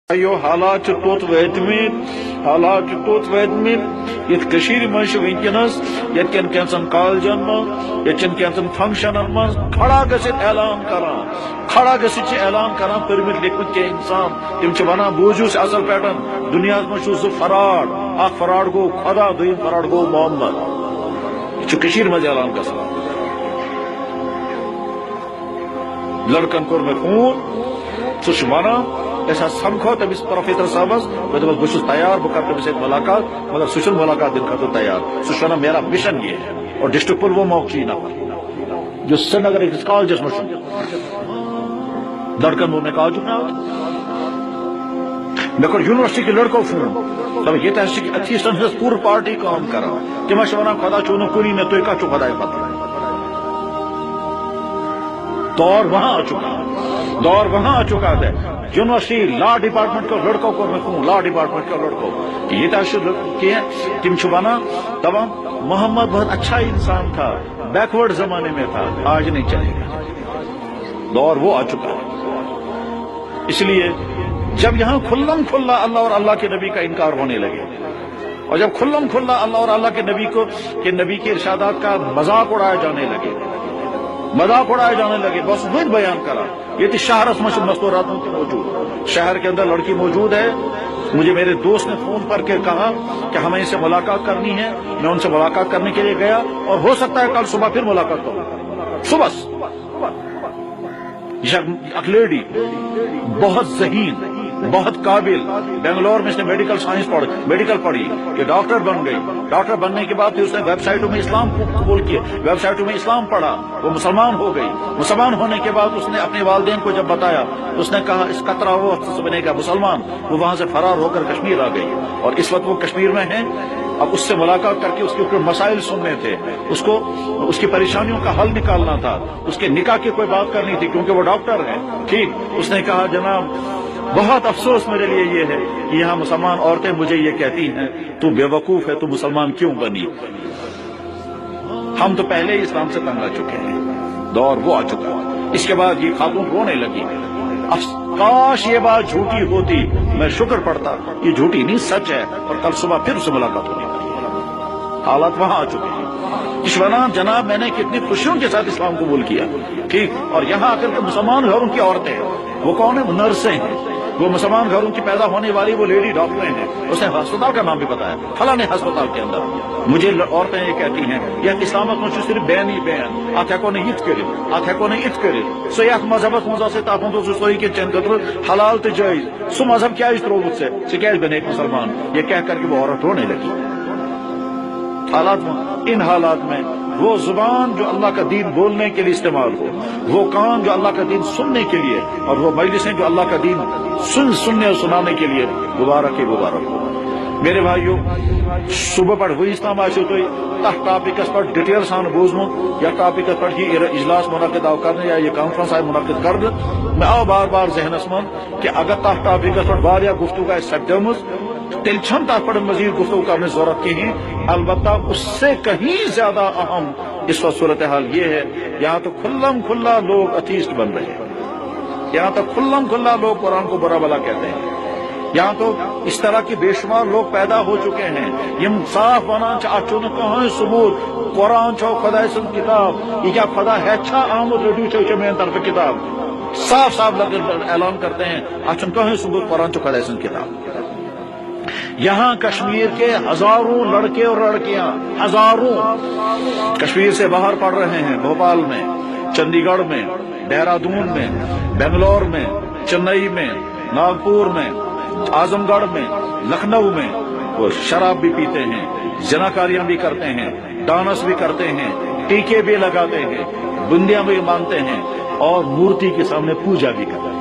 حالات توت واتمت یت کشیر مز ونکس یتکن کینچن کالجن من یتکن کینچن فنکشنن من کھڑا گژھت اعلان کران پرمت لکھمت کی انسان تم ونان بوزیوس اصل پہ دنیا مز فراڈ اخ فراڈ گو خدا دویم فراڈ گو محمد یہ مز اعلان گژھان لڑکن کور مے فون سہ ونان سمکھو تمس پروفیسر صاحبس میں دس بس تیار بہ کر تمس ملاقات مگر سہ ملاقات دن خاطر تیار سہ میرا مشن یہ ہے اور ڈسٹرکٹ پلوامہ چی نفر جو سری نگر أکس کالجس مز لڑکن وون مے کالجک ناو مے کور یونیورسٹی کے لڑکو فون دپ یہ اتھیسٹن ہز پور پارٹی کام کران تم ونان خدا چھو نہ کنی میں تھی کت خدا پتہ دور وہاں آ چکا ہے یونیورسٹی لا ڈپارٹمنٹ کو لڑکوں کو میں کہوں لا ڈپارٹمنٹ کے لڑکوں یہ تم ونان دپان محمد بہت اچھا انسان تھا بیکورڈ زمانے میں تھا آج نہیں چلے گا دور وہ آ چکا ہے اس لیے جب یہاں کھلم کھلا اللہ اور اللہ کے نبی کا انکار ہونے لگے اور جب کھلم کھلا اللہ اور اللہ کے نبی کے ارشادات کا مذاق اڑائے جانے لگے بس وہی بیان کرا یہ تھی شہرس مجھ مستورات موجود شہر کے اندر لڑکی موجود ہے مجھے میرے دوست نے فون پر کے کہا کہ ہمیں ان سے ملاقات کرنی ہے میں ان سے ملاقات کرنے کے لیے گیا اور ہو سکتا ہے کل صبح پھر ملاقات کروں صبح ایک لیڈی بہت ذہین بہت قابل بنگلور میں اس نے میڈیکل پڑھی کہ ڈاکٹر بن گئی ڈاکٹر بننے کے بعد اس نے ویب سائٹوں میں اسلام قبول کیا ویب سائٹوں میں اسلام پڑھا وہ مسلمان ہو گئی مسلمان ہونے کے بعد اس نے اپنے والدین کو جب بتایا اس نے کہا اس قطرہ وہ بنے گا مسلمان وہ وہاں سے فرار ہو کر کشمیر آ گئی اور اس وقت وہ کشمیر میں ہیں اب اس سے ملاقات کر کے اس کے اوپر مسائل سننے تھے اس کی پریشانیوں کا حل نکالنا تھا اس کے نکاح کی کوئی بات کرنی تھی کیونکہ وہ ڈاکٹر ہے ٹھیک اس نے کہا جناب بہت افسوس میرے لیے یہ ہے کہ یہاں مسلمان عورتیں مجھے یہ کہتی ہیں تو بے وقوف ہے تو مسلمان کیوں بنی ہم تو پہلے ہی اسلام سے تنگ آ چکے ہیں دور وہ آ چکا اس کے بعد یہ خاتون رونے لگی کاش یہ بات جھوٹی ہوتی میں شکر پڑتا یہ جھوٹی نہیں سچ ہے اور کل صبح پھر اسے ملاقات ہونی پڑی حالات وہاں آ چکے ہیں اشوانان جناب میں نے کتنی خوشیوں کے ساتھ اسلام قبول کیا ٹھیک اور یہاں آ کر کے مسلمان گھروں کی عورتیں وہ کون ہیں نرسیں ہیں وہ مسلمان گھروں کی پیدا ہونے والی وہ لیڈی ڈاکٹریں ہیں اس نے ہسپتال کا نام بھی بتایا فلاں ہسپتال کے اندر مجھے عورتیں یہ کہتی ہیں یہ اسلام صرف بین ہی بین ات ہیکو نہ یت کرت سو یت مذہبس مز تپن سوری کہ چین خطر حلال تو جائز سو مذہب کیا تروت سے بنے ایک مسلمان یہ کہہ کر کے وہ عورت رونے لگی ان حالات میں وہ زبان جو اللہ کا دین بولنے کے لیے استعمال ہو وہ کان جو اللہ کا دین سننے کے لیے اور وہ مجلسیں جو اللہ کا دین سننے اور سنانے کے لیے مبارک ہو میرے بھائیو صبح پہ وہی اسلام آسو تھی تک ٹاپکس پر ڈیٹیل سان بوزمت یا ٹاپکس پر یہ اجلاس منعقد آو کرنے یا یہ کانفرنس آئی منعقد کرد میں آو بار بار ذہنس من کہ اگر تک ٹاپکس پر واریاہ گفتگو آئے سپدمت تیل چھن تک پر مزید گفتگو کرنے ضرورت کہیں البتہ اس سے کہیں زیادہ اہم اس وقت صورتحال یہ ہے یہاں تو کھلم کھلا لوگ اتھیسٹ بن رہے ہیں یہاں تو کھلم کھلا لوگ قرآن کو برا بلا کہتے ہیں یہاں تو اس طرح کی بے شمار لوگ پیدا ہو چکے ہیں یہ صاف ونان اچھو کہیں ثبوت قرآن چھو خدا سن کتاب یہ کیا خدا ہے اچھا آمد ریڈیو چھو میرے طرف کتاب صاف اعلان کرتے ہیں اچھو کہیں ثبوت قرآن چھو خدا سن کتاب یہاں کشمیر کے ہزاروں لڑکے اور لڑکیاں ہزاروں کشمیر سے باہر پڑھ رہے ہیں بھوپال میں چندی گڑھ میں دہرادون میں بنگلور میں چنئی میں ناگپور میں اعظم گڑھ میں لکھنؤ میں وہ شراب بھی پیتے ہیں زناکاریاں بھی کرتے ہیں ڈانس بھی کرتے ہیں ٹیکے بھی لگاتے ہیں بندیاں بھی مانتے ہیں اور مورتی کے سامنے پوجا بھی کرتے ہیں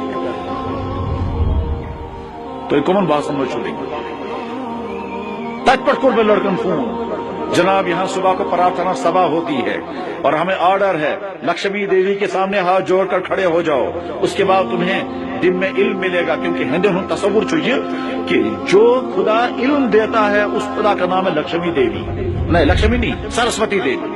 تو یہ کمن بات سمجھ چھوڑیں گے تج پٹ کور میں لڑکن فون جناب یہاں صبح کو پرارتھنا سبھا ہوتی ہے اور ہمیں آرڈر ہے لکشمی دیوی کے سامنے ہاتھ جوڑ کر کھڑے ہو جاؤ اس کے بعد تمہیں دن میں علم ملے گا کیونکہ ہندو تصور چاہیے کہ جو خدا علم دیتا ہے اس خدا کا نام ہے لکشمی دیوی نہیں لکشمی نہیں سرسوتی دیوی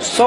100